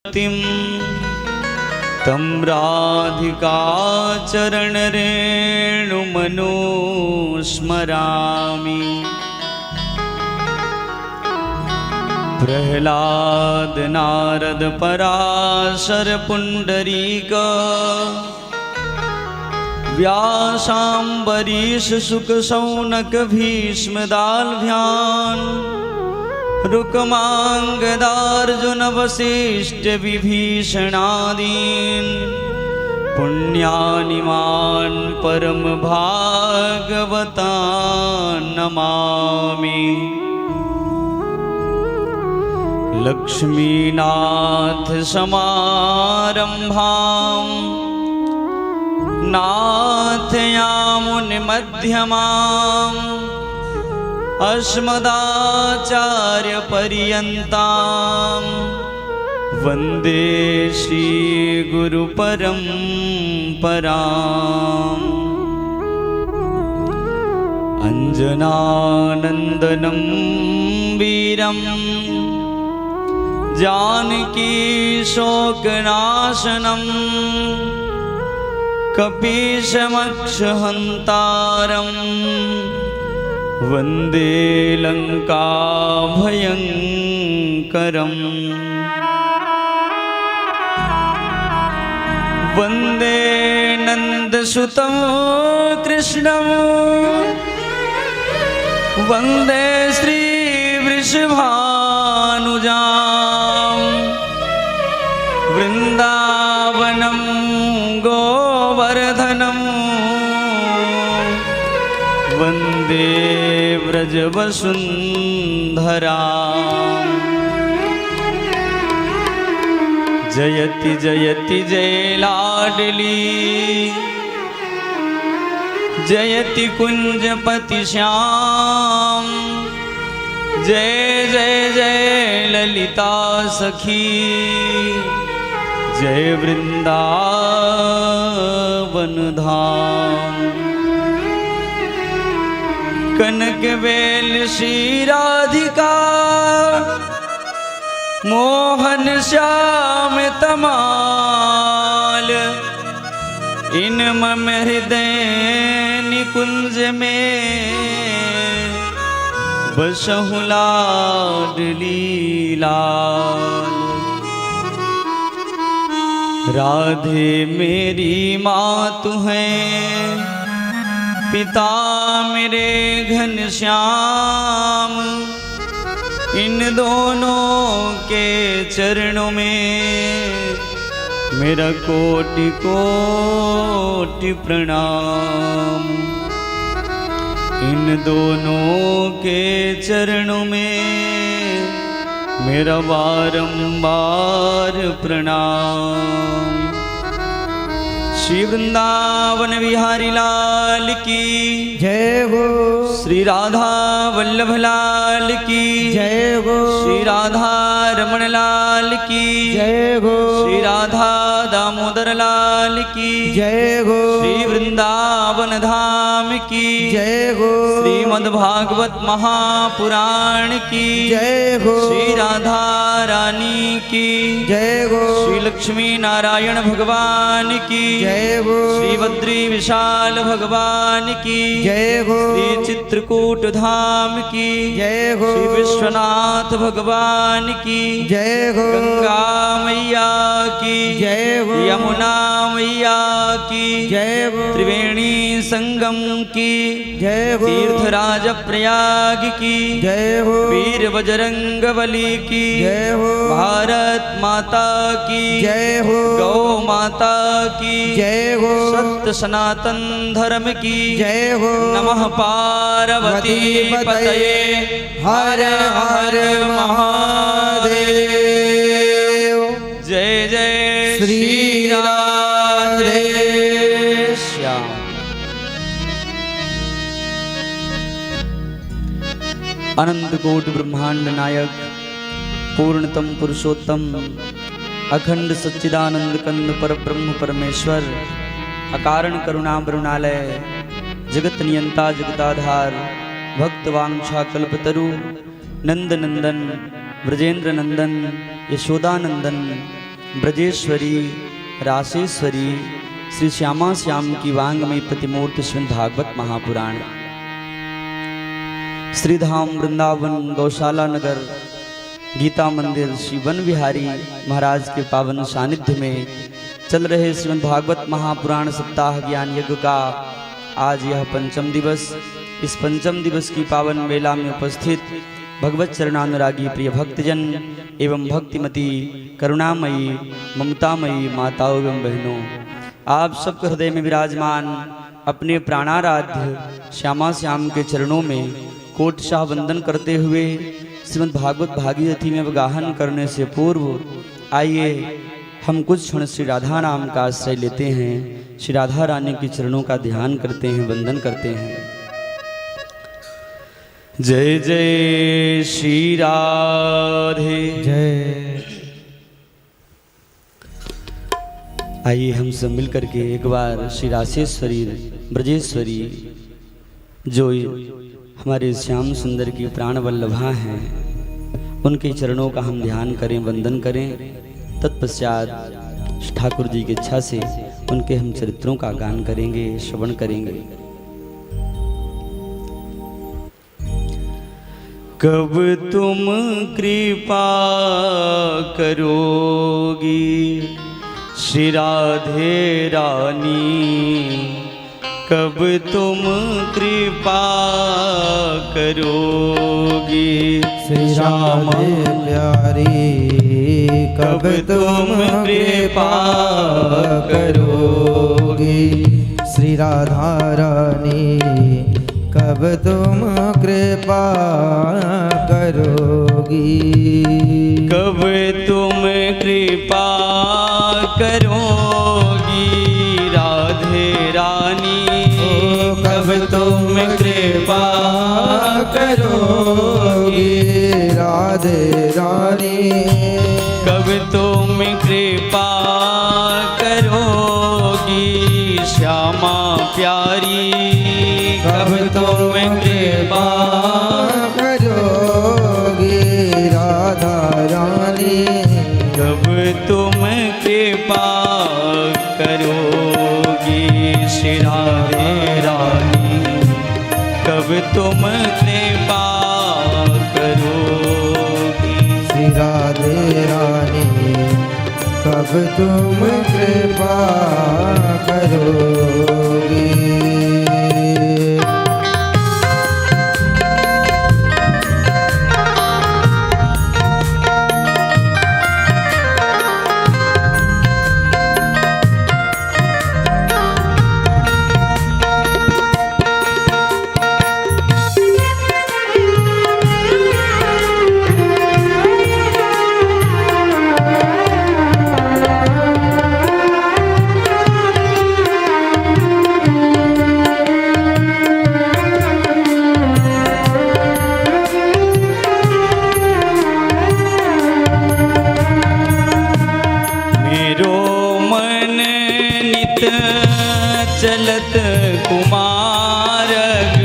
भक्तिं तं राधिका चरणरेणुमनुस्मरामि। प्रह्लाद नारद पराशर पुंडरीक व्यासाम्बरीश शुक शौनक भीष्म दाल्भ्यान् रुक्मांगदार्जुन वसिष्ठ विभीषणादीन् पुण्यानिमान् परम भागवतान् नमामि। लक्ष्मीनाथ समारंभां नाथयामुनिमध्यमाम् अस्मदाचार्यपर्यन्तां वन्दे श्रीगुरुपरम्पराम्। अञ्जनानन्दनं वीरं जानकी शोकनाशनं कपीशमक्षहन्तारं वन्दे लङ्काभयङ्करम्। वन्दे नन्दसुतं कृष्णं वन्दे श्रीवृषभानुजां वृन्दावनं गोवर्धनं वन्दे व्रजवसुन्धरा। जयति जयति जय लाडली जयति कुंजपति श्याम। जय जय जय ललिता सखी जय वृंदावन धाम। कनक बेल श्री राधिका मोहन श्याम तमाल इन मम हृदय निकुंज में बसहु लाडली लाल। राधे मेरी मातु है पिता मेरे घनश्याम। इन दोनों के चरणों में मेरा कोटि कोटि प्रणाम। इन दोनों के चरणों में मेरा बारंबार प्रणाम। श्री वृंदावन बिहारी लाल की जय हो। श्री राधा वल्लभ लाल की जय हो। श्री राधा रमण लाल की जय हो। श्री राधा दामोदर लाल की जय हो। श्री वृंदावन धाम की जय हो। श्रीमद् भागवत महापुराण की जय हो। श्री राधा रानी की जय हो। श्री लक्ष्मी नारायण भगवान की जय हो। श्री बद्री विशाल भगवान की जय हो। श्री चित्रकूट धाम की जय हो। श्री विश्वनाथ भगवान की जय हो। गंगा मैया की जय हो। यमुना मैया की जय हो। त्रिवेणी संगम की जय हो। तीर्थराज प्रयाग की जय हो। वीर बजरंग बली की जय हो। भारत माता की जय हो। गौ माता की जय हो। सत्य सनातन धर्म की जय हो। नमः पार्वती पतये हर हर महादेव। जय जय श्री राधे श्याम। अनंत कोटि ब्रह्मांड नायक पूर्णतम पुरुषोत्तम अखंड सच्चिदानंद कंद पर ब्रह्म परमेश्वर अकारण करुणा वरुणालय जगत नियंता जगदाधार भक्त वांछा कल्पतरु नंद नंदन ब्रजेंद्र नंदन यशोदानंदन ब्रजेश्वरी रासेश्वरी श्री श्यामा श्याम की वांग में प्रतिमूर्ति श्रीमद् भागवत महापुराण। श्रीधाम वृंदावन गौशाला नगर गीता मंदिर श्री वन विहारी महाराज के पावन सानिध्य में चल रहे श्रीमद् भागवत महापुराण सप्ताह ज्ञान यज्ञ का आज यह पंचम दिवस। इस पंचम दिवस की पावन मेला में उपस्थित भगवत चरणानुरागी प्रिय भक्तजन एवं भक्तिमती करुणामयी ममतामयी माताओं एवं बहनों, आप सबके हृदय में विराजमान अपने प्राणाराध्य श्यामा श्याम के चरणों में कोटशाह वंदन करते हुए श्रीमद् भागवत भागीरथी में अवगाहन करने से पूर्व आइए हम कुछ क्षण श्री राधा नाम का आश्रय लेते हैं, श्री राधा रानी के चरणों का ध्यान करते हैं, वंदन करते हैं। जय जय श्री राधे जय। आइए हम सब मिलकर के एक बार श्री रासेश्वरी ब्रजेश्वरी जो हमारे श्याम सुंदर की प्राण वल्लभा हैं, उनके चरणों का हम ध्यान करें, वंदन करें। तत्पश्चात ठाकुर जी की इच्छा से उनके हम चरित्रों का गान करेंगे, श्रवण करेंगे। कब तुम कृपा करोगी श्री राधे रानी, कब तुम कृपा करोगी श्री राधे प्यारी, कब तुम कृपा करोगी श्री राधा रानी, कब तुम कृपा करोगी, कब तुम कृपा करोगी राधे रानी, कब तुम कृपा करोगी राधे रानी, कब तुम कृपा करोगी श्यामा प्यारी, कब तुम कृपा करोगी राधा रानी, कब तुम कृपा करोगी श्री राधे रानी, कब तुम कृपा करोगी श्री राधे रानी, कब तुम कृपा करोगी। चलत कुमारग,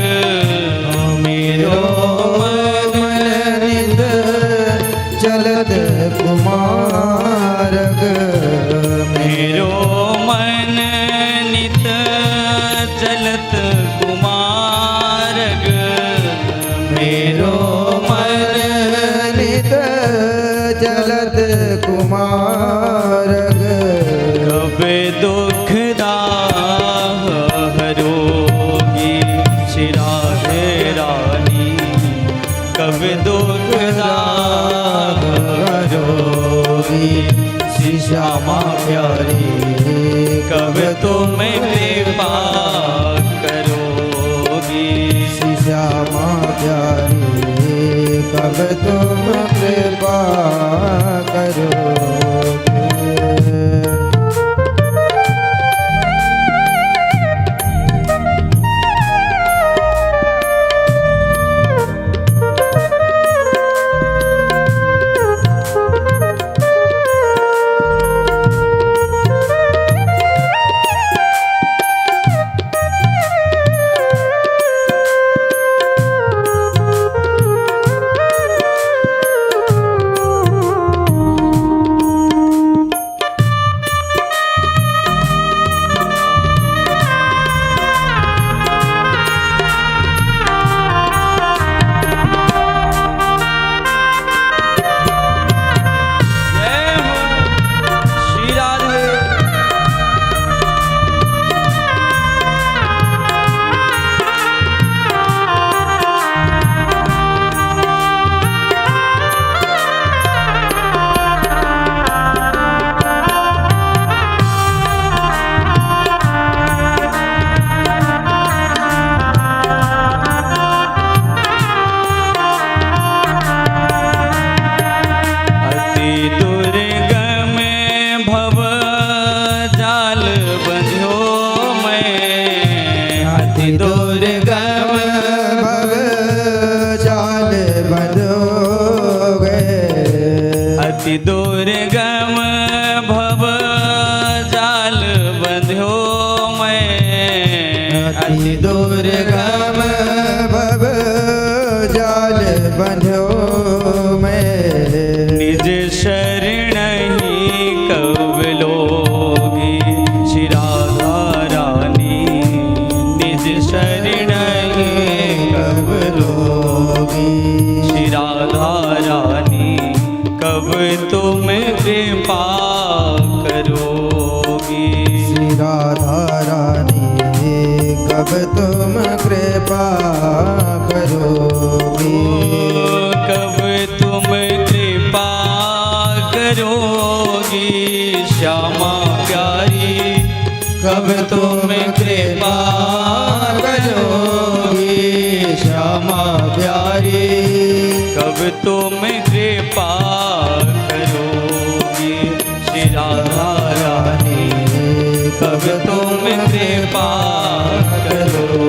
मेरो मन नित चलत कुमारग, मेरो मन नित चलत कुमारग, मेरो मन नित चलत कुमारग, कब दुख हरोगी श्री राधे रानी, कब दुख हरोगी श्री श्यामा प्यारी, कब तुम कृपा करोगी श्री श्यामा प्यारी, कब तुम कृपा करोगी। अति दुर्गम भव जाल बंध्यो मैं निज शरण ही कब लोगी श्री राधा रानी निज शरण ही कब लोगी श्री राधा रानी कब तुम कृपा करोगी श्री राधा रानी कब तुम कृपा करोगी कब तुम कृपा करोगी श्यामा प्यारी कब तुम कृपा करोगी श्यामा प्यारी कब तुम कृपा करोगी श्री राधा रानी कब तुम कृपा करोगी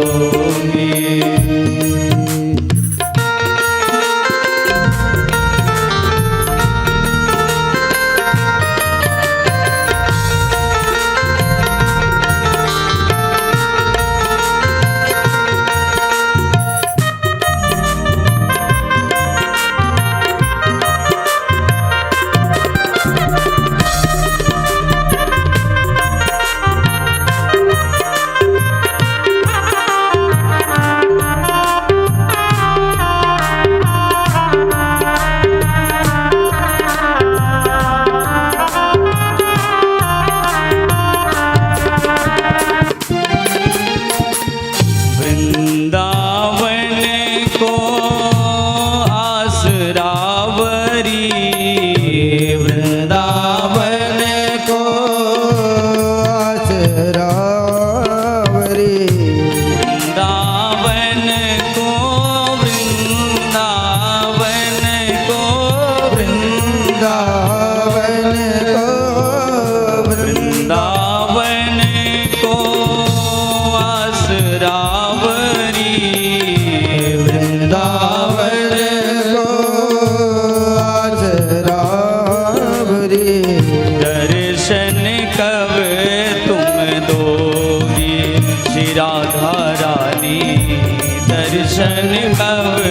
दर्शन कब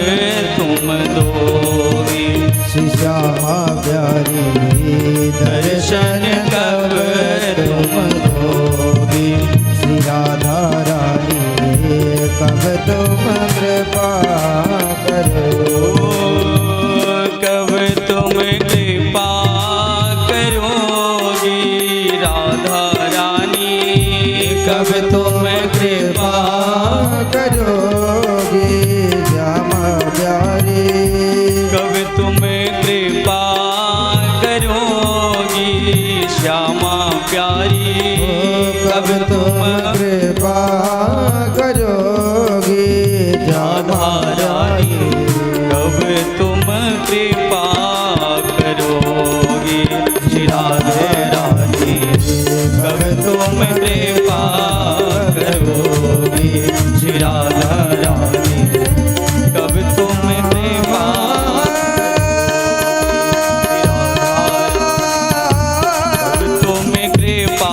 तुम दोगी श्री श्यामा प्यारी दर्शन कब तुम दोगी श्री राधा रानी कब तुम कृपा करो कब तुम कृपा करोगी राधा रानी कब तुम कृपा करोगी श्यामा प्यारी कब तुम कृपा करोगी श्यामा प्यारी कब तुम कृपा करोगी राधा रानी कब तुम कृपा करोगी श्री राधा रानी कब तुम कृपा करोगी श्री राधा रानी कब तुम कृपा कब तुम कृपा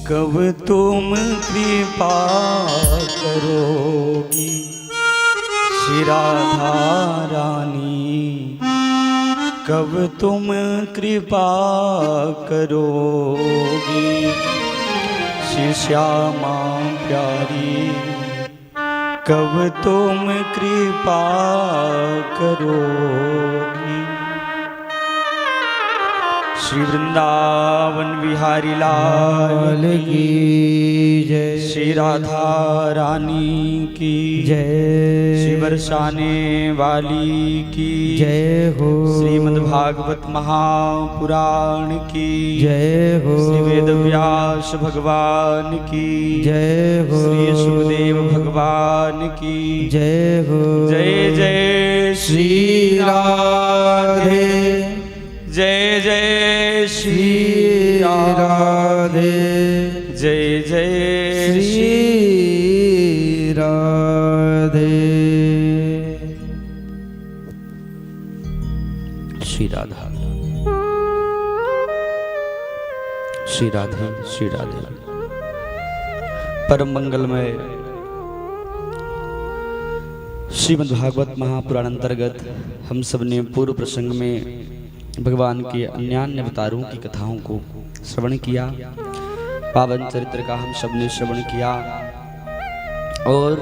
कब तुम कृपा करोगी श्री राधा रानी कब तुम कृपा करोगी श्री श्यामा प्यारी कब तुम कृपा करोगी श्री वृंदावन बिहारी लाल की जय श्री राधा रानी की जय श्री बरसाने वाली की जय हो श्रीमद्भागवत महापुराण की जय हो श्री वेद व्यास भगवान की जय हो श्री सुखदेव भगवान की जय हो जय जय श्री राधे जय जय श्री राधे जय जय श्री राधे श्री राधा श्री राधे श्री राधे। परम मंगलमय श्रीमद् भागवत महापुराण अंतर्गत हम सब ने पूर्व प्रसंग में भगवान के अन्यान्य अवतारों की कथाओं को श्रवण किया। पावन चरित्र का हम सब ने श्रवण किया और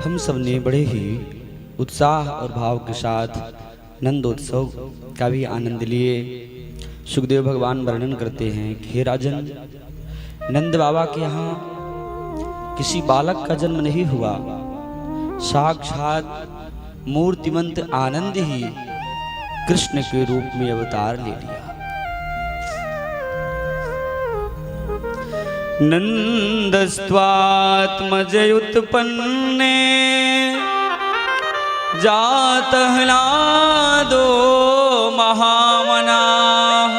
हम सब ने बड़े ही उत्साह और भाव के साथ नंदोत्सव का भी आनंद लिए। सुखदेव भगवान वर्णन करते हैं कि हे राजन, नंद बाबा के यहाँ किसी बालक का जन्म नहीं हुआ, साक्षात मूर्तिमंत आनंद ही कृष्ण के रूप में अवतार ले लिया। नंदस्त्वात्मजयुत्पन्ने जातह्लादो महामनाः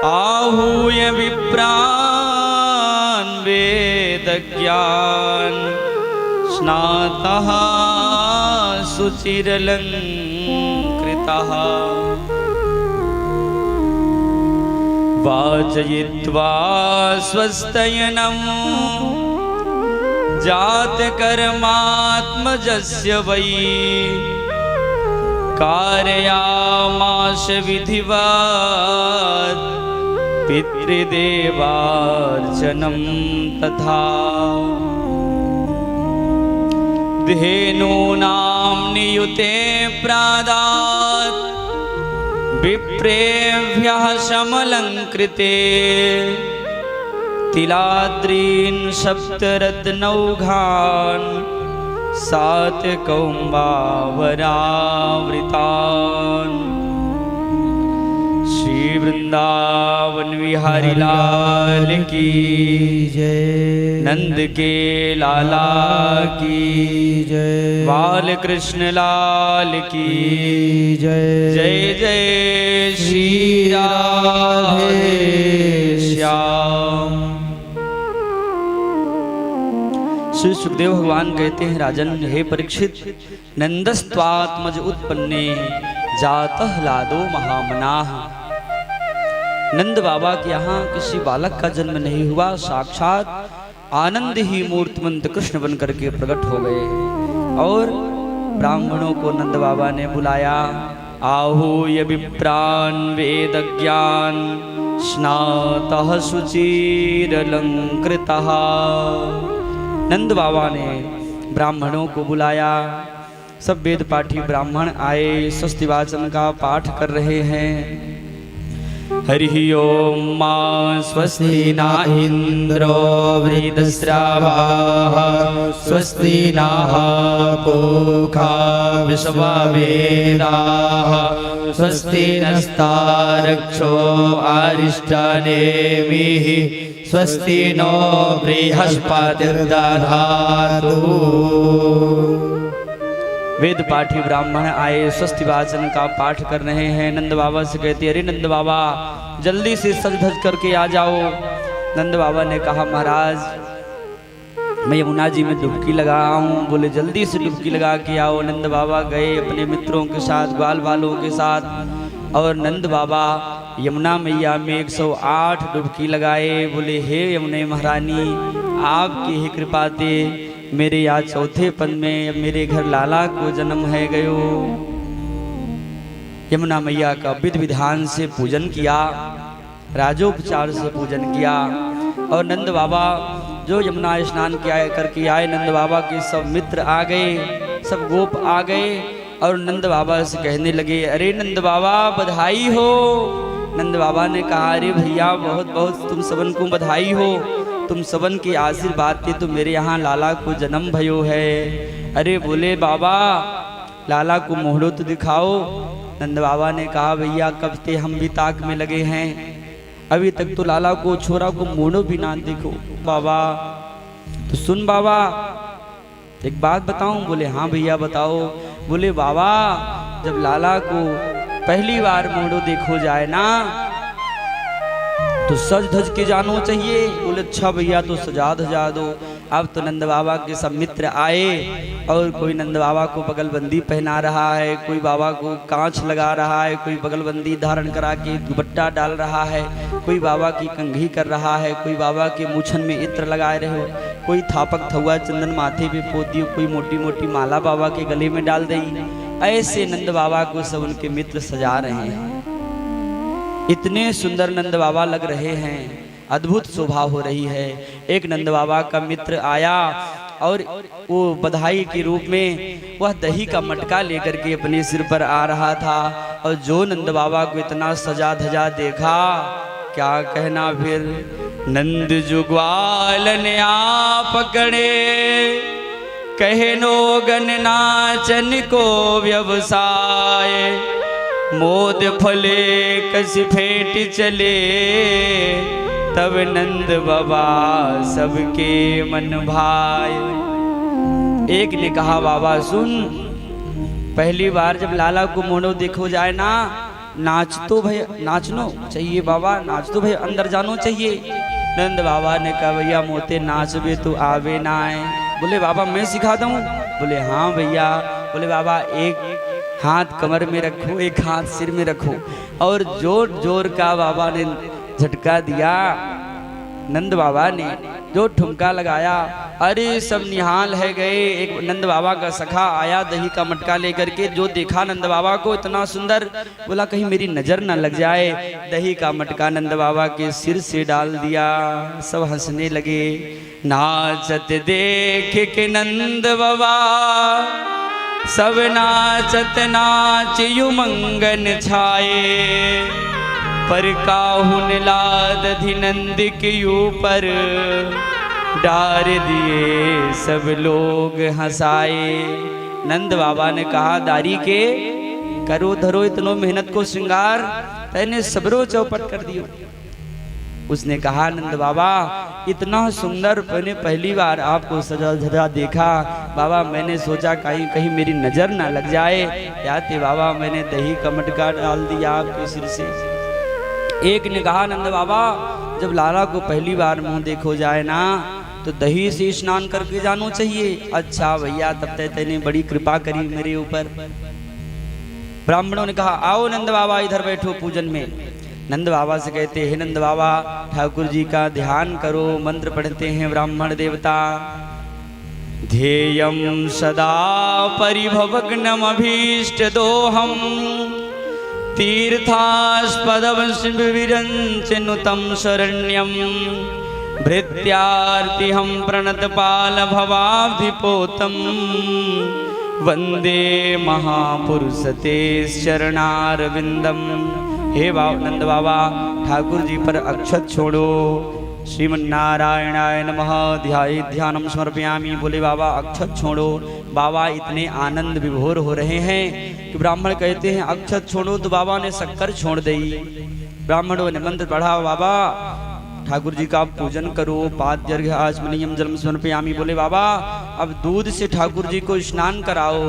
आहूय विप्रान् वेदज्ञान स्नातः सुचिरलङ्कृतः वाचयित्वा स्वस्तयनं जातकर्मात्मजस्य वै कारयामास विधिवत् पितृदेवार्चनं तथा धेनूनां नियुते प्रादात् विप्रेभ्यः समलङ्कृते तिलाद्रीन् सप्तरत्नौघान् सातकौम्बावरावृतान्। श्री वृंदावन विहारी लाल की जय, नंद के लाला की जय, बाल कृष्ण लाल की जय। जय जय श्री राधे श्याम। श्री सुखदेव भगवान कहते हैं, राजन हे परीक्षित, नंदस्त्वात्मज उत्पन्ने जातः लादो महामनाः। नंद बाबा के यहाँ किसी बालक का जन्म नहीं हुआ, साक्षात आनंद ही मूर्तिमंत कृष्ण बन करके प्रकट हो गए। और ब्राह्मणों को नंद बाबा ने बुलाया। आहूय विप्रान् वेदज्ञान स्नातः शुचिरलंकृतः। नंद बाबा ने ब्राह्मणों को बुलाया। सब वेद पाठी ब्राह्मण आए, स्वस्ति वाचन का पाठ कर रहे हैं। हरि ओम मा स्वस्ति न इंद्रो वृद्धश्रावाः स्वस्ति नः पूषा विश्ववेदाः स्वस्ति नस्तारक्षो अरिष्टनेमिः स्वस्ति नो बृहस्पतिर्दधातु। वेद पाठी ब्राह्मण आए, स्वस्ति वाचन का पाठ कर रहे हैं। नंद बाबा से कहते, अरे नंद बाबा जल्दी से सज धज करके आ जाओ। नंद बाबा ने कहा, महाराज मैं यमुना जी में डुबकी लगा हूँ। बोले जल्दी से डुबकी लगा के आओ। नंद बाबा गए अपने मित्रों के साथ, ग्वाल बालों के साथ, और नंद बाबा यमुना मैया में 108 डुबकी लगाए। बोले हे यमुने महारानी, आपकी ही कृपा से मेरे यहाँ चौथे पद में मेरे घर लाला को जन्म है गयो। यमुना मैया का विधि विधान से पूजन किया, राजोपचार से पूजन किया। और नंद बाबा जो यमुना स्नान किया करके आए, नंद बाबा के सब मित्र आ गए, सब गोप आ गए और नंद बाबा से कहने लगे, अरे नंद बाबा बधाई हो। नंद बाबा ने कहा, अरे भैया बहुत बहुत तुम सबन को बधाई हो, तुम सबन के आशीर्वाद से तो मेरे यहाँ लाला को जन्म भयो है। अरे बोले बाबा लाला को मोहड़ो तो दिखाओ। नंद बाबा ने कहा, भैया कब से हम भी ताक में लगे हैं, अभी तक तो लाला को छोरा को मोहड़ो भी ना देखो। बाबा तो सुन बाबा, एक बात बताऊं? बोले हाँ भैया बताओ। बोले बाबा जब लाला को पहली बार मोड़ो देखो जाए ना तो सज धज के जानो चाहिए। बोले अच्छा भैया तो सजा धजा दो। अब तो नंद बाबा के सब मित्र आए और कोई नंद बाबा को बगलबंदी पहना रहा है, कोई बाबा को कांच लगा रहा है, कोई बगलबंदी धारण करा के दुपट्टा डाल रहा है, कोई बाबा की कंघी कर रहा है, कोई बाबा के मूछन में इत्र लगाए रहे हो, कोई थापक थुआ चंदन माथे पे पोत दियो, कोई मोटी मोटी माला बाबा के गले में डाल दी। ऐसे नंद बाबा को सब उनके मित्र सजा रहे हैं। इतने सुंदर नंद बाबा लग रहे हैं, अद्भुत शोभा हो रही है। एक नंद बाबा का मित्र आया और वो बधाई के रूप में वह दही का मटका लेकर के अपने सिर पर आ रहा था। और जो नंद बाबा को इतना सजा धजा देखा, क्या कहना फिर। नंद जुग्वाल ने आ पकड़े, कहनो गन नाचन को व्यवसाय, मोद फले कस फेंट चले, तब नंद बाबा सबके मन भाए। एक ने कहा बाबा सुन, पहली बार जब लाला को मोड़ो देखो जाए ना, नाच तो भाई नाचनो चाहिए बाबा, नाच तो भाई अंदर जानो चाहिए। नंद बाबा ने कहा भैया मोते नाचबे तो आवे ना आए। बोले बाबा मैं सिखा दूं? बोले हाँ भैया। बोले बाबा एक हाथ कमर में रखो, एक हाथ सिर में रखो, और जोर जोर का बाबा ने झटका दिया। नंद बाबा ने जो ठुमका लगाया, अरे सब निहाल है गए। एक नंद बाबा का सखा आया दही का मटका लेकर के, जो देखा नंद बाबा को इतना सुंदर, बोला कहीं मेरी नजर न लग जाए। दही का मटका नंद बाबा के सिर से डाल दिया। सब हंसने लगे। नाचत देख के नंद बाबा, सब नाचत नाच युमंगन छाए, पर काहुन लाद नंद के ऊपर, डार दिए सब लोग हंसाए। नंद बाबा ने कहा दारी के करो धरो इतनो मेहनत को श्रृंगार, तैने सबरो चौपट कर दियो। उसने कहा नंद बाबा इतना सुंदर मैंने पहली बार आपको सजा धजा देखा बाबा, मैंने सोचा कहीं कहीं मेरी नजर ना लग जाए, याते बाबा मैंने दही का मटका डाल दिया आपके सिर से। एक ने कहा नंद बाबा जब लाला को पहली बार मुंह देखो जाए ना तो दही से स्नान करके जानो चाहिए। अच्छा भैया तब तक तेने बड़ी कृपा करी मेरे ऊपर। ब्राह्मणों ने कहा आओ नंद बाबा इधर बैठो पूजन में। नंद बाबा से कहते हे नंद बाबा ठाकुर जी का ध्यान करो, मंत्र पढ़ते हैं ब्राह्मण देवता। ध्येयं सदा परिभवग्नम अभीष्ट दोहम, तीर्थास्पदं विरंचनुतं शरण्यं, भृत्यार्तिहं प्रणतपाल भवाब्धिपोतं, वंदे महापुरुष ते शरणारविंदम। हे नंद बाबा ठाकुर जी पर अक्षत छोड़ो। श्रीमन्नारायणाय नमः ध्यानम समर्पयामि। बोले बाबा अक्षत छोड़ो। बाबा इतने आनंद विभोर हो रहे हैं कि ब्राह्मण कहते हैं अक्षत छोड़ो, तो बाबा ने शक्कर छोड़ दी। ब्राह्मणों ने मंत्र पढ़ा, बाबा ठाकुर जी का पूजन करो, पाद्यर्घ्य आचमनीयम जलम समर्पयामि। बोले बाबा अब दूध से ठाकुर जी को स्नान कराओ।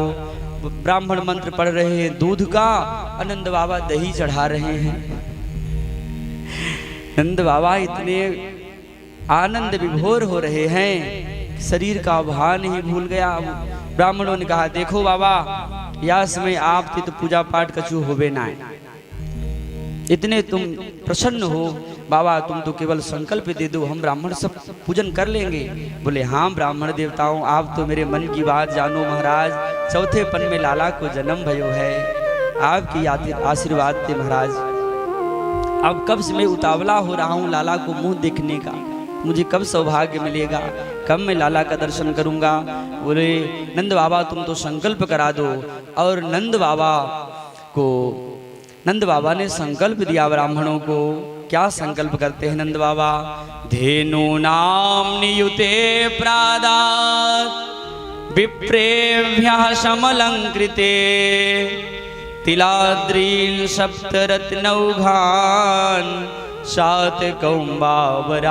ब्राह्मण मंत्र पढ़ रहे हैं दूध का, नंद बाबा दही चढ़ा रहे हैं। नंद बाबा इतने आनंद विभोर हो रहे हैं, शरीर का भान ही भूल गया। ब्राह्मणों ने कहा देखो बाबा या समय आप तो पूजा पाठ कछु होवे ना, इतने तुम प्रसन्न हो बाबा, तुम तो केवल संकल्प दे दो, हम ब्राह्मण सब पूजन कर लेंगे। बोले हाँ ब्राह्मण देवताओं आप तो मेरे मन की बात जानो महाराज, चौथे पन में लाला को जन्म भयो है, आपकी आशीर्वाद थे महाराज। अब कब से मैं उतावला हो रहा हूँ लाला को मुंह देखने का, मुझे कब सौभाग्य मिलेगा, कब मैं लाला का दर्शन करूंगा। बोले नंद बाबा तुम तो संकल्प करा दो। और नंद बाबा ने संकल्प दिया ब्राह्मणों को। क्या संकल्प करते हैं नंद बाबा? धेनु नाम नियुते प्रादात्, विप्रेभ्यः समलंकृते, तिलाद्रीन् सप्तरत्नौघान्, सात कौम्बावरावृतान्।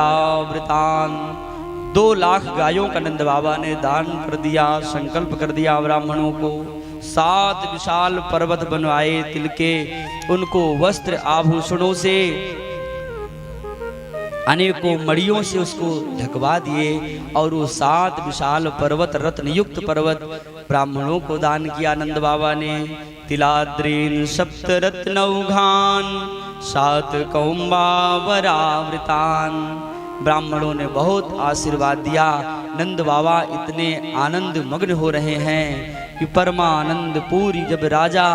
2 लाख गायों का नंद बाबा ने दान कर दिया, संकल्प कर दिया ब्राह्मणों को। 7 विशाल पर्वत बनवाए तिल के, उनको वस्त्र आभूषणों से, अनेकों मड़ियों से उसको ढकवा दिए और वो 7 विशाल पर्वत, रत्न युक्त पर्वत ब्राह्मणों को दान किया नंद बाबा ने। तिलाद्रीन सप्त रत्नौघान 7 कौम्बावरावृतान। ब्राह्मणों ने बहुत आशीर्वाद दिया। नंद बाबा इतने आनंद मग्न हो रहे हैं कि परमानंद पूरी जब राजा,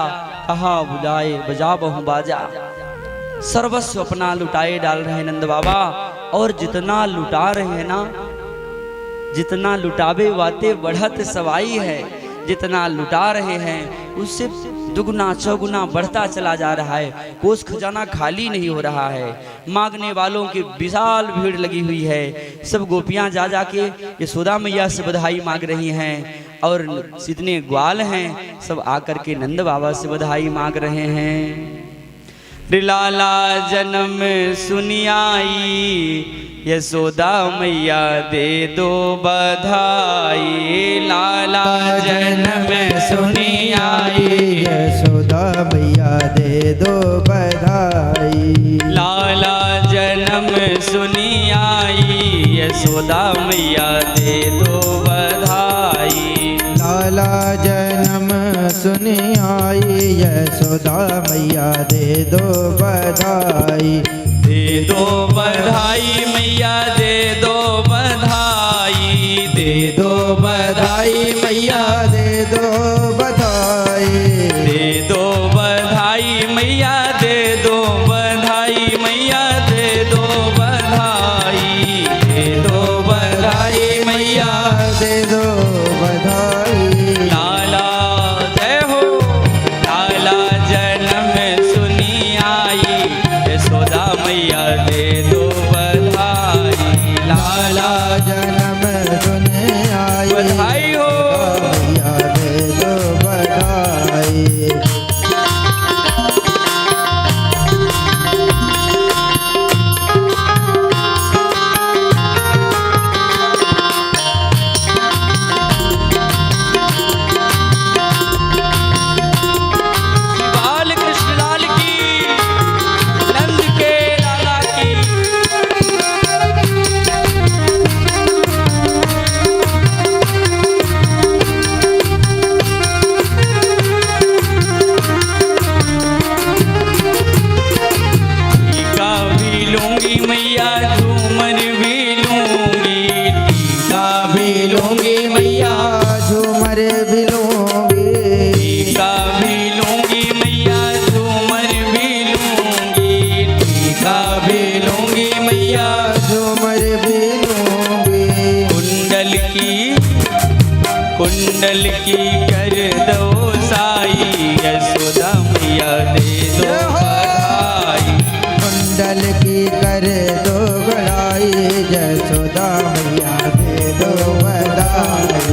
कहा बुलाए बजा बहु बाजा। सर्वस्व अपना लुटाए डाल रहे हैं नंद बाबा, और जितना लुटा रहे हैं ना, जितना लुटावे वाते बढ़त सवाई है, जितना लुटा रहे हैं उससे दुगुना चौगुना बढ़ता चला जा रहा है। कोष खजाना खाली नहीं हो रहा है। मांगने वालों की विशाल भीड़ लगी हुई है। सब गोपियां जा जाके यशोदा मैया से बधाई मांग रही हैं, और जितने ग्वाल हैं सब आकर के नंद बाबा से बधाई मांग रहे हैं। लाला जन्म सुनियाई, यशोदा मैया दे दो बधाई। लाला जन्म सुनियाई, यशोदा मैया दे दो बधाई। लाला जन्म सुनियाई, यशोदा मैया दे दो बधाई। लाला जन्म सुनी आई, यशोदा मैया दे दो बधाई। दे दो बधाई मैया दे दो बधाई, दे दो बधाई मैया दे दो बधाई। दे दो बधाई मैया दे दो बधाई, मैया दे दो बधाई। दे दो बधाई मैया दे दो बधाई। लाला जय हो। लाला जन्म सुनी आई, यशोदा मैया दे दो बधाई। लाला जन्म सुने आई, बधाई हो। मैया दे दो बधाई। बाल कृष्ण लाल की, नंद के लाला की। टीका भी लूंगी मैया, झूमर भी लूंगी। टीका भी लूंगी मैया, झूमर भी लूंगी। टीका भी लूंगी मैया, झूमर भी लूंगी। टीका भी लूंगी मैया, झूमर भी लूंगी। कुंडल की कर दो साई, यशोदा मैया दे दो बधाई। कुंडल की कर दो बड़ाई, यशोदा मैया दे दो बधाई।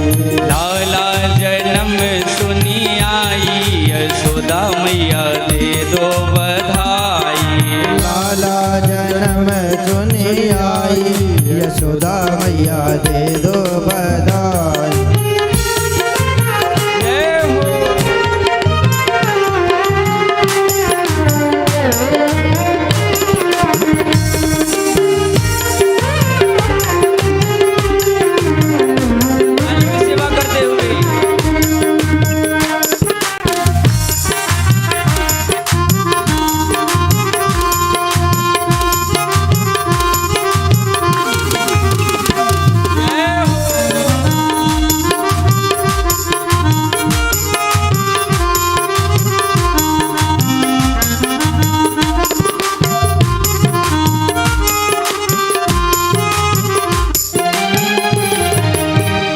लाला जन्म सुनी आई, यशोदा मैया दे दो बधाई। लाला जन्म सुनी आई, यशोदा मैया दे दो बधाई। जय हो। सेवा करते हुए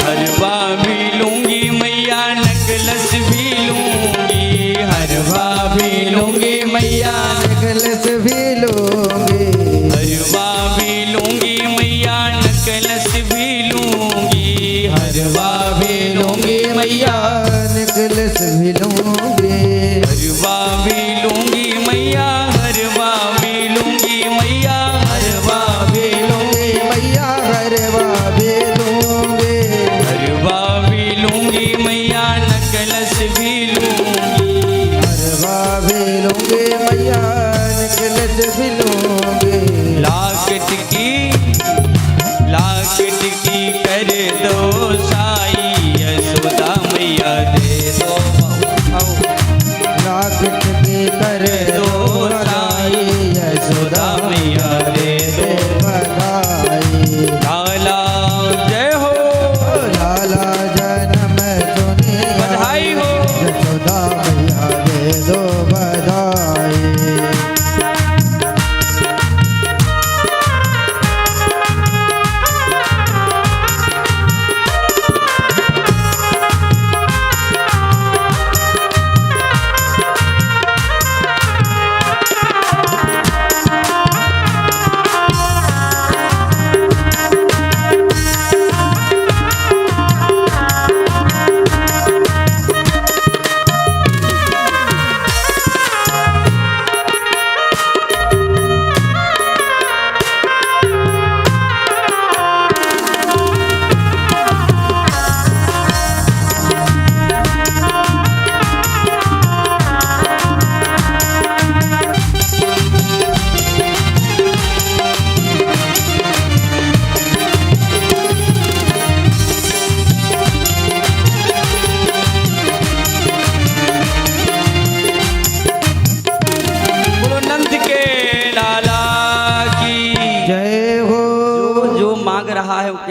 हरवा भी लूंगी मैया, नकलस भी लूंगी। हरवा भी लूंगी मैया, नेकलेस भी लूंगी। हरवा भी लूंगी मैया, नकलस भी लूंगी। हरवा भी लूंगी मैया, नेकलेस भी लूंगी। हरवा भी लूंगी मैया, हरवा भी लूंगी मैया, हरवा भी लूंगी। मैया हरवा भी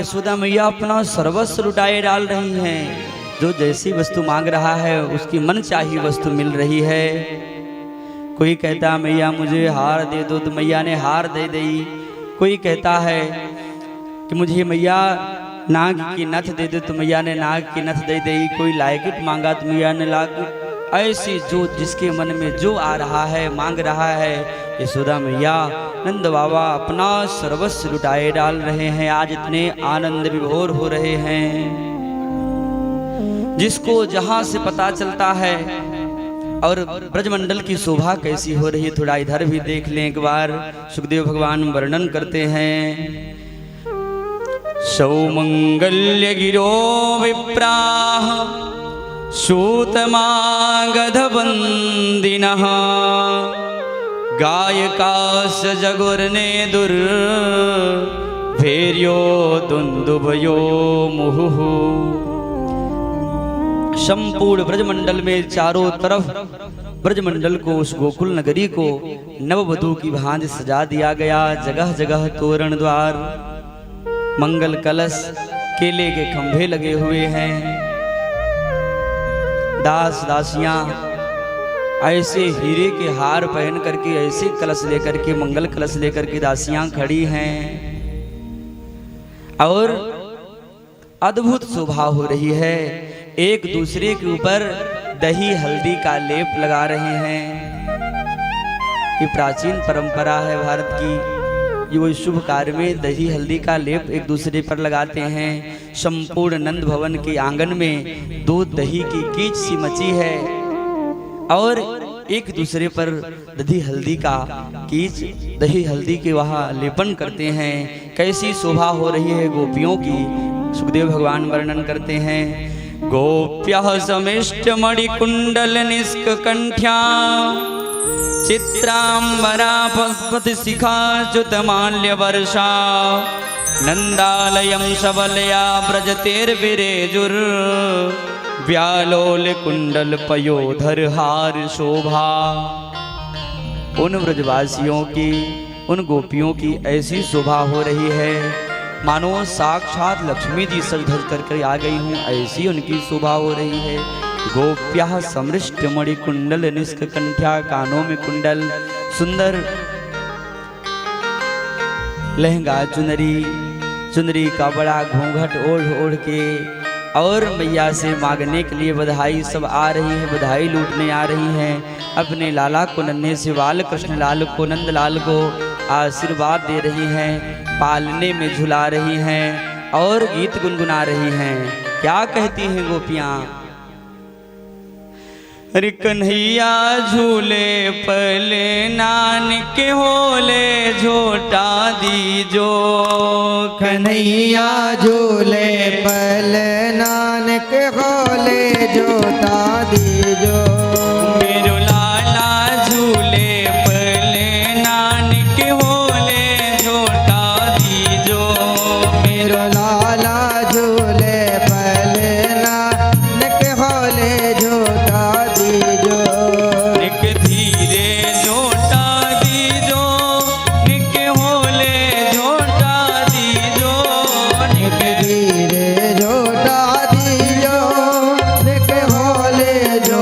यशोदा मैया अपना सर्वस्व लुटाए डाल रही हैं। जो जैसी वस्तु मांग रहा है उसकी मन चाहिए वस्तु मिल रही है। कोई कहता मैया मुझे हार दे दो, तो मैया ने हार दे दी। कोई कहता है कि मुझे मैया नाग की नथ दे दो, तो मैया ने नाग की नथ दे दी। कोई लायकिट मांगा तो मैया ने लायकिट। ऐसी जो जिसके मन में जो आ रहा है मांग रहा है, यशोदा मैया नंद बाबा अपना सर्वस्व लुटाए डाल रहे हैं। आज इतने आनंद विभोर हो रहे हैं। जिसको जहां से पता चलता है और ब्रजमंडल की शोभा कैसी हो रही है, थोड़ा इधर भी देख लें एक बार। सुखदेव भगवान वर्णन करते हैं। सौमंगल्य गिरो विप्राः सूतमागधवन्दिनः गायकास जगुर्ने दुर्भेर्यो दुन्दुभयो मुहुः। संपूर्ण ब्रजमंडल में चारों तरफ ब्रजमंडल को, उस गोकुल नगरी को नववधू की भांति सजा दिया गया। जगह जगह तोरण द्वार, मंगल कलश, केले के खंभे लगे हुए हैं। दास दासियां ऐसे हीरे के हार पहन करके, ऐसे कलश लेकर के, मंगल कलश लेकर के दासियां खड़ी हैं और अद्भुत शोभा हो रही है। एक दूसरे के ऊपर दही हल्दी का लेप लगा रहे हैं। ये प्राचीन परंपरा है भारत की। ये वो शुभ कार्य में दही हल्दी का लेप एक दूसरे पर लगाते हैं। संपूर्ण नंद भवन के आंगन में दूध दही की कीच सी मची है और एक दूसरे पर दही हल्दी का कीच, दही हल्दी के वहाँ लेपन करते हैं। कैसी शोभा हो रही है गोपियों की, सुखदेव भगवान वर्णन करते हैं। गोप्यः समिष्टमणिकुण्डल निष्ककण्ठ्या चित्राम्बरा पद्मशिखाच्युतमाल्यवर्षा नन्दालयं सबलया व्रजतेर्विरेजुर् व्यालोल कुंडल पयोधर हार शोभा। उन ब्रजवासियों की, उन गोपियों की ऐसी शोभा हो रही है मानो साक्षात लक्ष्मी जी सज धज करके आ गई हूँ, ऐसी उनकी शोभा हो रही है। गोप्याः समृष्ट मणि कुंडल निष्ककण्ठ्या, कानों में कुंडल, सुंदर लहंगा चुनरी, चुनरी का बड़ा घूंघट ओढ़ ओढ़ के और मैया से मांगने के लिए बधाई सब आ रही है, बधाई लूटने आ रही हैं। अपने लाला को, नन्हे से बाल कृष्ण लाल को, नंद लाल को आशीर्वाद दे रही हैं, पालने में झुला रही हैं और गीत गुनगुना रही हैं। क्या कहती हैं गोपियाँ? अरे कन्हैया झूले पले नानक होले झोटा दीजो। कन्हैया झूले पल नानक होले झोटा दीजो। मेरो लाला झूले पले नानक होले झोटा दीजो। मेरो लाला झूले पल नानक होले झोटा दीजो। निक धीरे झोटा दीजो, निक होले झोटा दीजो। निक धीरे झोटा दीजो, निक होले झोटा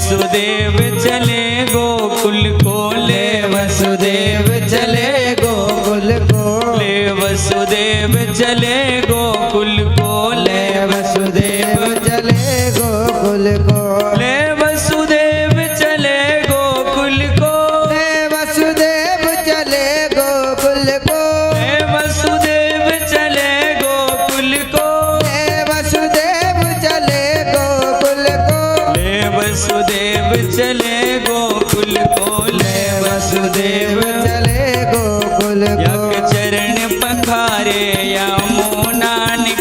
वसुदेव चले गोकुल को ले वसुदेव चले गोकुल को ले वसुदेव चले गोकुल को ले वसुदेव चले गोकुल को ले वसुदेव चले गोकुल को ले वसुदेव चले गोकुल को ले वसुदेव चले गोकुल को ले वसुदेव चले गोकुल को ले वसुदेव चले गोकुल को ले वसुदेव चले गोकुल को यक चरण पखारे यमुना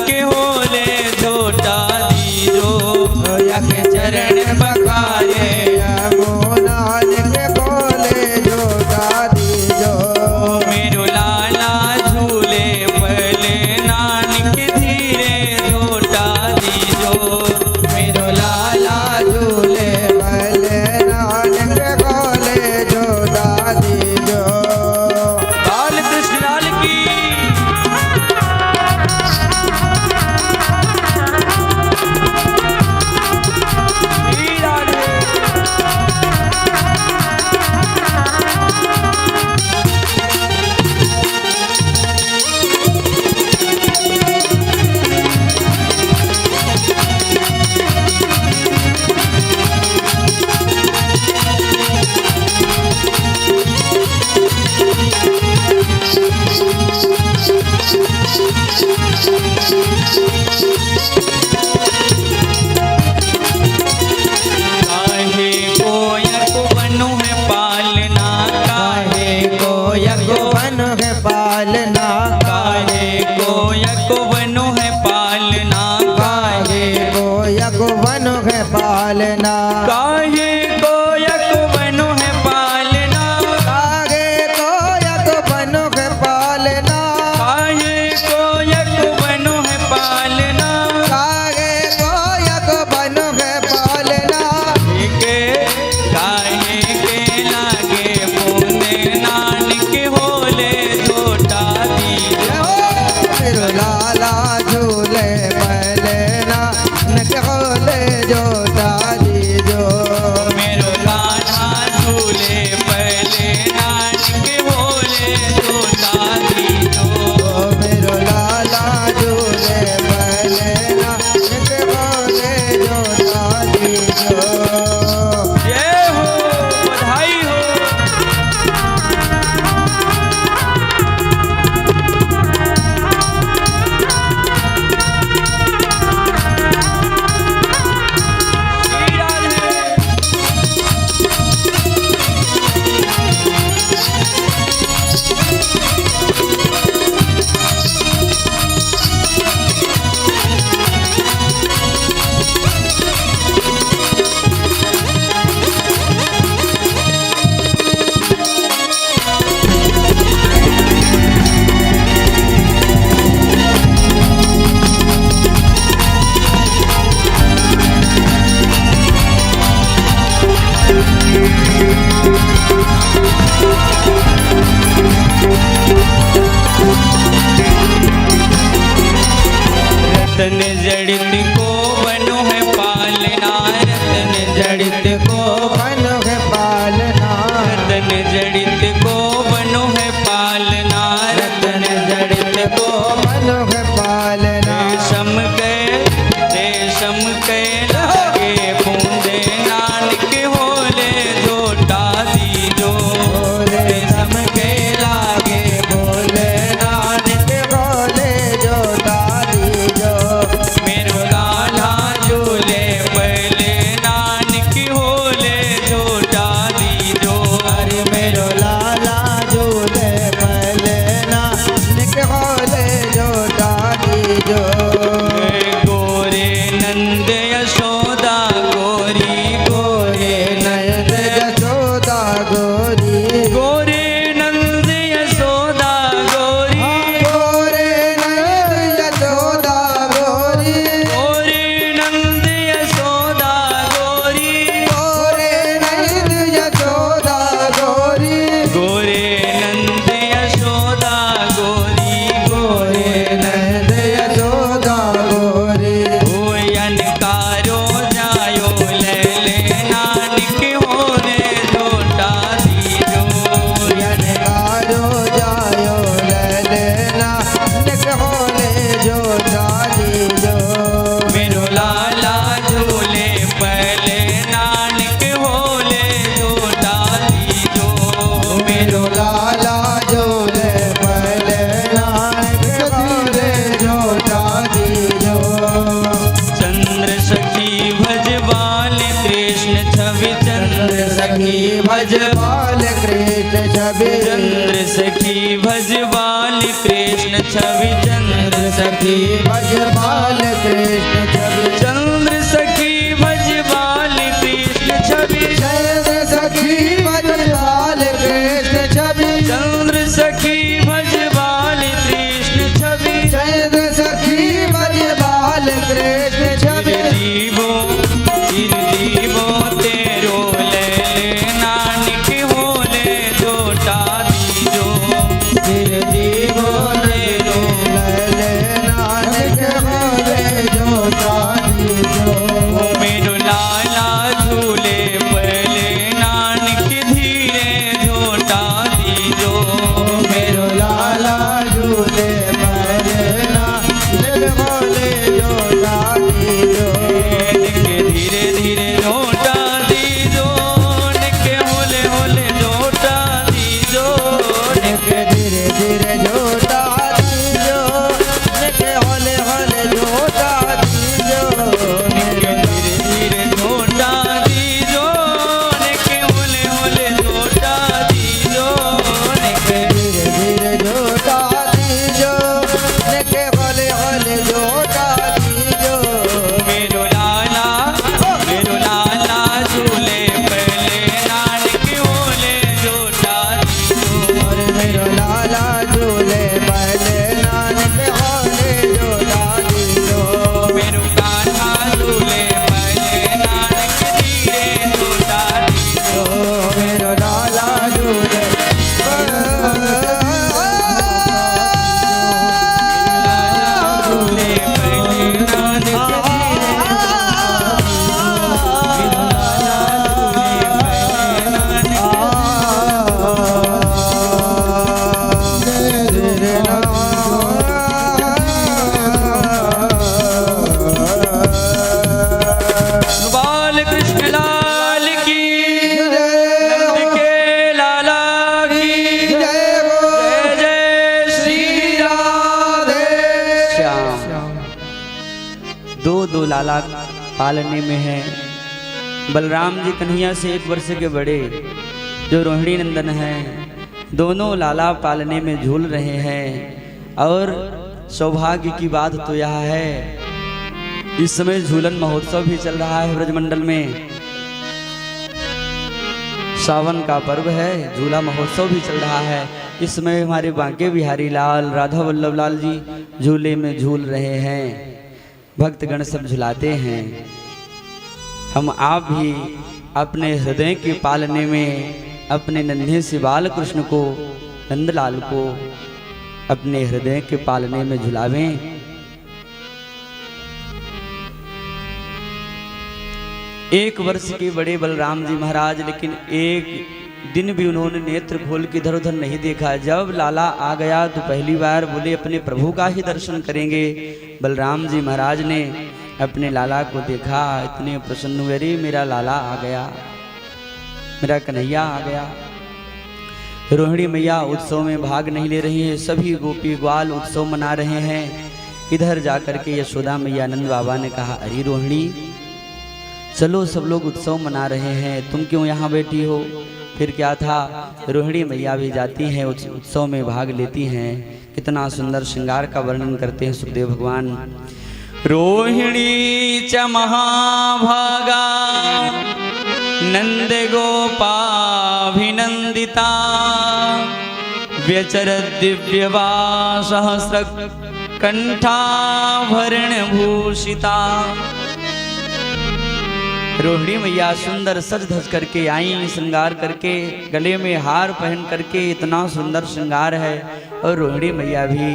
के होले झोटा दीजो यक चरण पखारे यमुना के बोले जोता दीजो मेरो लाला झूले पले नानक धीरे झोटा दीजो मेरो लाला झूले भले नानक बोले जोता दीजो बाल कृष्ण लाल की श्री राधे। काहे को यक बनु है पालना काहे को यक बन है पालना काहे को यक बनु है पालना काहे को यक बन है पालना काहे को यक बनु है पालना काहे को यक बन है पालना काहे को यक बनु है पालना काहे को यक बन है पालना के काहे के लागे बूंदे नानक होले झोटा दीजो मेरो लाला झूले पहले ना नक होले जोता दीजो छवि चंद्र सखी भज बाल कृष्ण छवि चंद्र सखी भज बाल कृष्ण छवि चंद्र सखी भज बाल कृष्ण छवि चंद्र सखी भज बाल कृष्ण छवि चंद्र सखी भज बाल कृष्ण छवि चंद्र सखी भज बाल कृष्ण छवि चंद्र सखी भज बाल कृष्ण छवि चिर दीवो तेरो ले नानक होले जोटा दीजो चिर दीवो तेरो लैले नानक होले जोटा दीजो मेरो लाला झूले पहले नानक धीरे झोटा दीजो मेरो लाला झूले पहले नानक होले जोटा दीजो धीरे धीरे झोटा दीजो निके होले होले झोटा दीजो निके धीरे धीरे जोटा दीजो निके होले होले जोटा दीजो निके धीरे धीरे झोटा दीजो निके होले होले झोटा दीजो निके धीरे धीरे जोटा दीजो निके होले होले जोटा दीजो मेरो लाला झूले पहले नानक होले जोटा दीजो और मेरो लाला झूले पहले नानक होले जोटा दीजो मेरो कान्हा झूले पहले नानक धीरे झोटा दीजो मेरो लाला झूले झूले पहले नानक बाल कृष्ण लाल की नंद के लाला की जय जय श्री राधे श्याम। दो लाला पालने में है। बलराम जी कन्हैया से 1 वर्ष के बड़े जो रोहिणी नंदन हैं, दोनों लाला पालने में झूल रहे हैं। और सौभाग्य की बात तो यह है, इस समय झूलन महोत्सव भी चल रहा है ब्रजमंडल में। सावन का पर्व है, झूला महोत्सव भी चल रहा है। इस समय हमारे बांके बिहारी लाल राधा वल्लभ लाल जी झूले में झूल रहे हैं। भक्तगण सब झुलाते हैं। हम आप भी अपने हृदय के पालने में अपने नन्हे से बाल कृष्ण को, नंदलाल को अपने हृदय के पालने में झुलावें। 1 वर्ष के बड़े बलराम जी महाराज, लेकिन एक दिन भी उन्होंने नेत्र खोल के इधर उधर नहीं देखा। जब लाला आ गया तो पहली बार बोले अपने प्रभु का ही दर्शन करेंगे। बलराम जी महाराज ने अपने लाला को देखा, इतने प्रसन्न हुए, अरे मेरा लाला आ गया, मेरा कन्हैया आ गया। रोहिणी मैया उत्सव में भाग नहीं ले रही है, सभी गोपी ग्वाल उत्सव मना रहे हैं। इधर जाकर के यशोदा मैया नंद बाबा ने कहा, अरे रोहिणी चलो, सब लोग उत्सव मना रहे हैं, तुम क्यों यहाँ बैठी हो? फिर क्या था, रोहिणी मैया भी जाती हैं, उत्सव में भाग लेती हैं। कितना सुंदर श्रृंगार का वर्णन करते हैं सुखदेव भगवान। रोहिणी च महाभागा नंद गोपाभिनंदिता व्यचरद दिव्यवासहस्र कंठाभरण भूषिता। रोहिणी मैया सुंदर सज धज करके आई, श्रृंगार करके, गले में हार पहन करके, इतना सुंदर श्रृंगार है। और रोहिणी मैया भी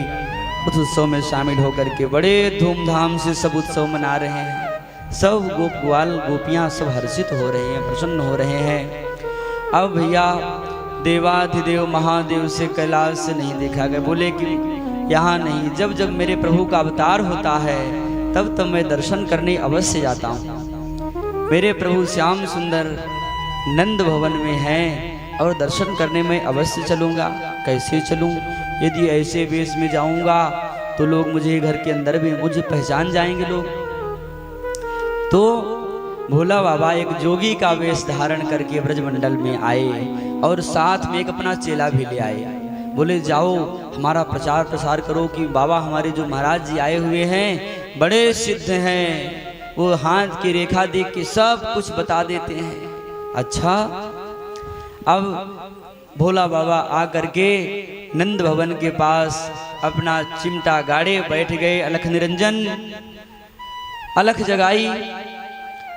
उस उत्सव में शामिल होकर के बड़े धूमधाम से सब उत्सव मना रहे हैं। सब गोप ग्वाल गोपियाँ सब हर्षित हो रहे हैं, प्रसन्न हो रहे हैं। अब भैया देवाधिदेव महादेव से कैलाश से नहीं देखा गया, बोले कि यहाँ नहीं, जब जब मेरे प्रभु का अवतार होता है तब तब मैं दर्शन करने अवश्य जाता हूँ। मेरे प्रभु श्याम सुंदर नंद भवन में हैं और दर्शन करने में अवश्य चलूँगा। कैसे चलूँ? यदि ऐसे वेश में जाऊँगा तो लोग मुझे घर के अंदर भी मुझे पहचान जाएंगे लोग। तो भोला बाबा एक जोगी का वेश धारण करके ब्रजमंडल में आए और साथ में एक अपना चेला भी ले आए। बोले जाओ हमारा प्रचार प्रसार करो कि बाबा हमारे जो महाराज जी आए हुए हैं बड़े सिद्ध हैं, वो हाथ की रेखा देख के सब कुछ बता देते हैं। अच्छा, अब भोला बाबा आ करके नंद भवन के पास अपना चिमटा गाड़े बैठ गए। अलख निरंजन अलख जगाई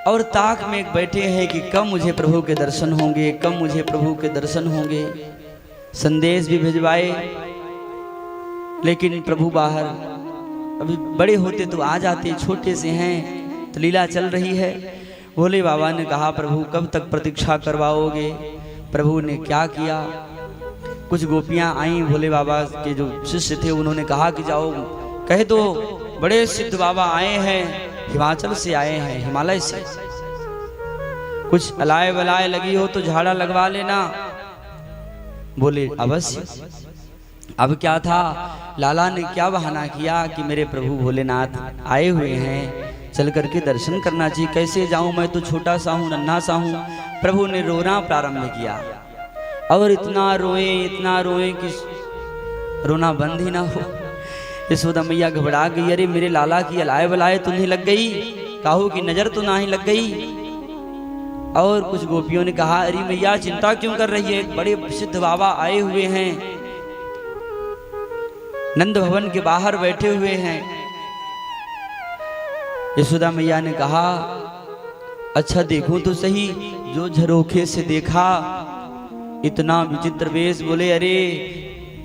और ताक में बैठे हैं कि कब मुझे प्रभु के दर्शन होंगे, कब मुझे प्रभु के दर्शन होंगे। संदेश भी भिजवाए, लेकिन प्रभु बाहर, अभी बड़े होते तो आ जाते, छोटे से हैं तो लीला चल रही है। भोले बाबा ने कहा प्रभु कब तक प्रतीक्षा करवाओगे। प्रभु ने क्या किया, कुछ गोपियां आईं, भोले बाबा के जो शिष्य थे उन्होंने कहा कि जाओ कह दो बड़े सिद्ध बाबा आए हैं, हिमाचल से आए हैं, हिमालय से, कुछ अलाय बलाय लगी हो तो झाड़ा लगवा लेना। बोले अवश्य। अब क्या था, लाला ने क्या बहाना किया कि मेरे प्रभु भोलेनाथ आए हुए हैं, चल करके दर्शन करना चाहिए, कैसे जाऊं, मैं तो छोटा सा हूं, नन्हा सा हूं। प्रभु ने रोना प्रारंभ किया और इतना रोए कि रोना बंद ही ना हो। यशोदा मैया घबरा गई, अरे मेरे लाला की अलाय बलाय तो नहीं लग गई, काहू की नजर तो ना ही लग गई। और कुछ गोपियों ने कहा अरे मैया चिंता क्यों कर रही है, बड़े सिद्ध बाबा आए हुए हैं, नंद भवन के बाहर बैठे हुए हैं। यशोदा मैया ने कहा अच्छा देखूं तो सही। जो झरोखे से देखा इतना विचित्र वेश, बोले अरे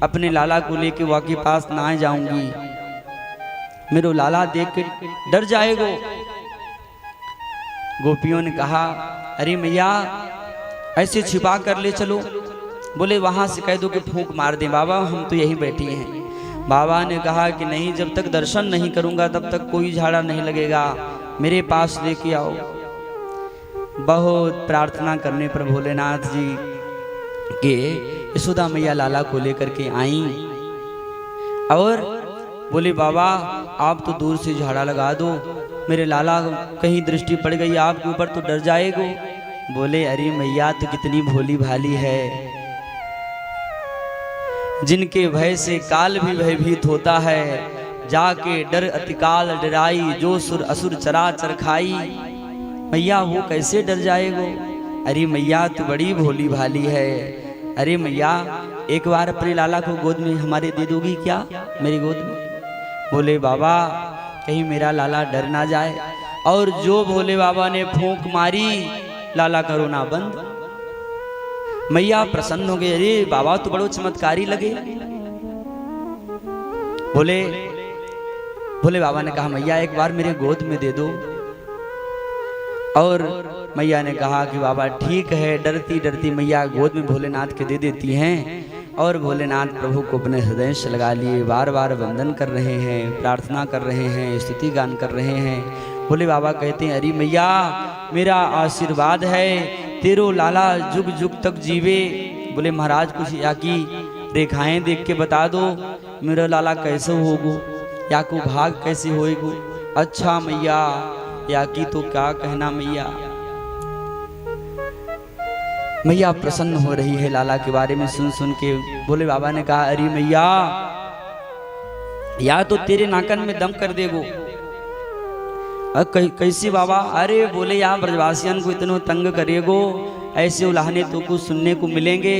अपने लाला को लेके वहाँ के पास ना जाऊंगी, मेरे लाला देख के डर जाएगो। गोपियों ने कहा अरे मैया ऐसे छिपा कर ले चलो। बोले वहां से कह दो कि फूंक मार दे बाबा, हम तो यहीं बैठे हैं। बाबा ने कहा कि नहीं, जब तक दर्शन नहीं करूंगा तब तक कोई झाड़ा नहीं लगेगा, मेरे पास लेके आओ। बहुत प्रार्थना करने पर भोलेनाथ जी के यशोदा मैया लाला को लेकर के आई और बोले बाबा आप तो दूर से झाड़ा लगा दो, मेरे लाला कहीं दृष्टि पड़ गई आपके ऊपर तो डर जाएगो। बोले अरे मैया तो कितनी भोली भाली है, जिनके भय से काल भी भयभीत होता है, जाके डर अतिकाल डराई, जो सुर असुर चराचर खाई। मैया वो कैसे डर जाएगो। अरे मैया तो बड़ी भोली भाली है। अरे मैया एक बार अपने लाला को गोद में हमारे दे दोगी क्या, मेरी गोद में। बोले बाबा कहीं मेरा लाला डर ना जाए। और जो भोले बाबा ने फूंक मारी, लाला का रोना बंद। मैया प्रसन्न हो गए, अरे बाबा तो बड़ो चमत्कारी लगे। भोले बाबा ने कहा मैया एक बार मेरे गोद में दे दो। और मैया ने कहा कि बाबा ठीक है। डरती डरती मैया गोद में भोलेनाथ के दे देती हैं और भोलेनाथ प्रभु को अपने हृदय से लगा लिए, बार बार वंदन कर रहे हैं, प्रार्थना कर रहे हैं, स्तुति गान कर रहे हैं। भोले बाबा कहते हैं अरे मैया मेरा आशीर्वाद है, तेरो लाला जुग जुग तक जीवे। बोले महाराज कुछ या की रेखाएं देख के बता दो, मेरा लाला कैसे होगो, या को भाग कैसे होएगो। अच्छा मैया या की तो क्या कहना मैया। मैया प्रसन्न हो रही है लाला के बारे में सुन सुन के। भोले बाबा ने कहा अरे मैया या तो तेरे नाकन में दम कर देगो। कैसी बाबा। अरे बोले यहाँ ब्रजवासियन को इतना तंग करेगो, ऐसे उलाहने तो कुछ सुनने को मिलेंगे।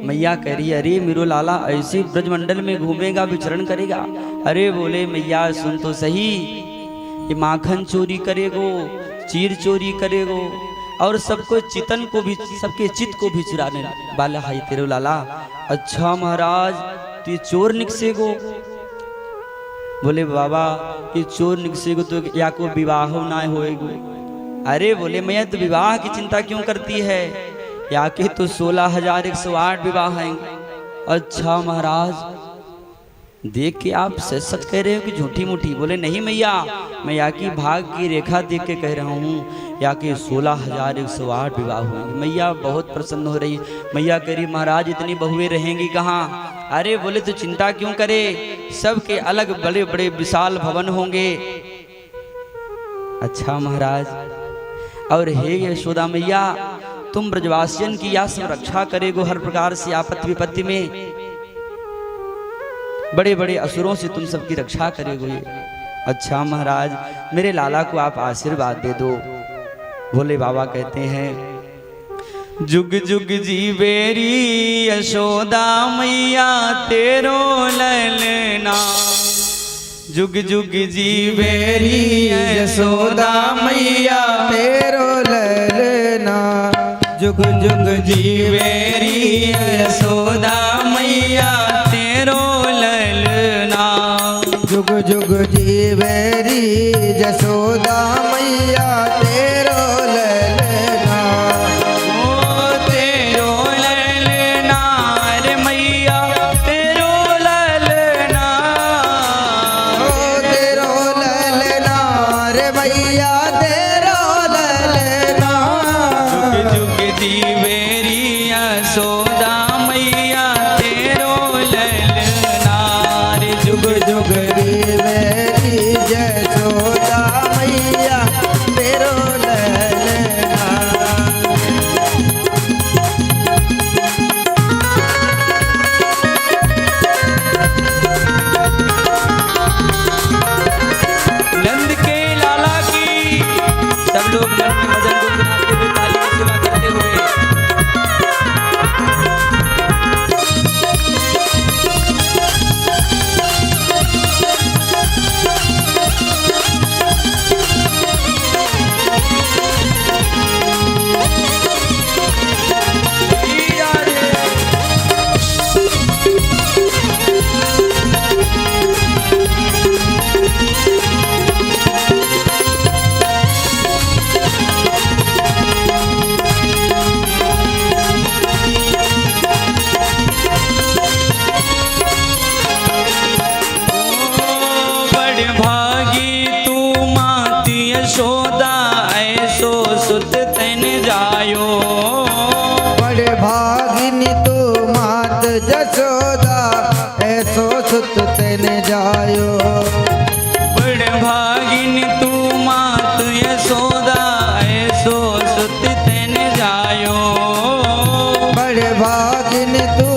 मैया कह रही अरे मेरो लाला ऐसे ब्रजमंडल में घूमेगा, विचरण करेगा। अरे बोले मैया सुन तो सही, ये माखन चोरी करेगो, चीर चोरी करेगो और सबको चितन को भी, सबके चित को भी चुराने वाला है तेरे लाला। अच्छा महाराज तो ये चोर निकसेगो। बोले बाबा ये चोर निकसेगो तो या को विवाह ना होएगो। अरे बोले मैया तो विवाह की चिंता क्यों करती है, या के तो 16,108 विवाह हैं। अच्छा महाराज देख के आप सच सच कह रहे हो कि झूठी मूठी। बोले नहीं मैया, मैं या की भाग की रेखा देख के कह रहा हूँ, या के 16,108 विवाह हुए। मैया बहुत प्रसन्न हो रही। मैया कह रही महाराज इतनी बहुएं रहेंगी कहाँ। अरे बोले तो चिंता क्यों करे, सबके अलग बड़े बड़े विशाल भवन होंगे। अच्छा महाराज और हे यशोदा मैया, तुम ब्रजवासियन की या सब रक्षा करेगो हर प्रकार से आपत्ति विपत्ति में, बड़े बड़े असुरों से तुम सबकी रक्षा करेगो ये। अच्छा महाराज, मेरे लाला को आप आशीर्वाद दे दो। भोले बाबा कहते हैं, जुग जुग जीवेरी यशोदा मैया तेरो ललना, जुग जुग जीवेरी यशोदा मैया तेरो ललना, जुग जुग जीवेरी यशोदा मैया तेरो ललना, जुग जुग जीवेरी यशोदा मैया तेरो ललना, ओ तेरो ललना रे मैया तेरो ललना, ओ तेरो ललना रे मैया तेरो ललना, जुग जुग जीवेरी यशोदा मैया तेरो ललना रे, जुग जुग जीवेरी यशोदा मैया तेरो ललना। नंद के लाला की सब लोग मन में भजन गुनगुनाते हुए काली की सेवा करते हुए यशोदा ऐसो सुत तन जायो, बड़े भागिनी तू मात जसोदा ऐसो सुत तेन जायो, बड़ भागिन तू मात यशोदा ऐसो सुत तन जायो, बड़े भागिनी तू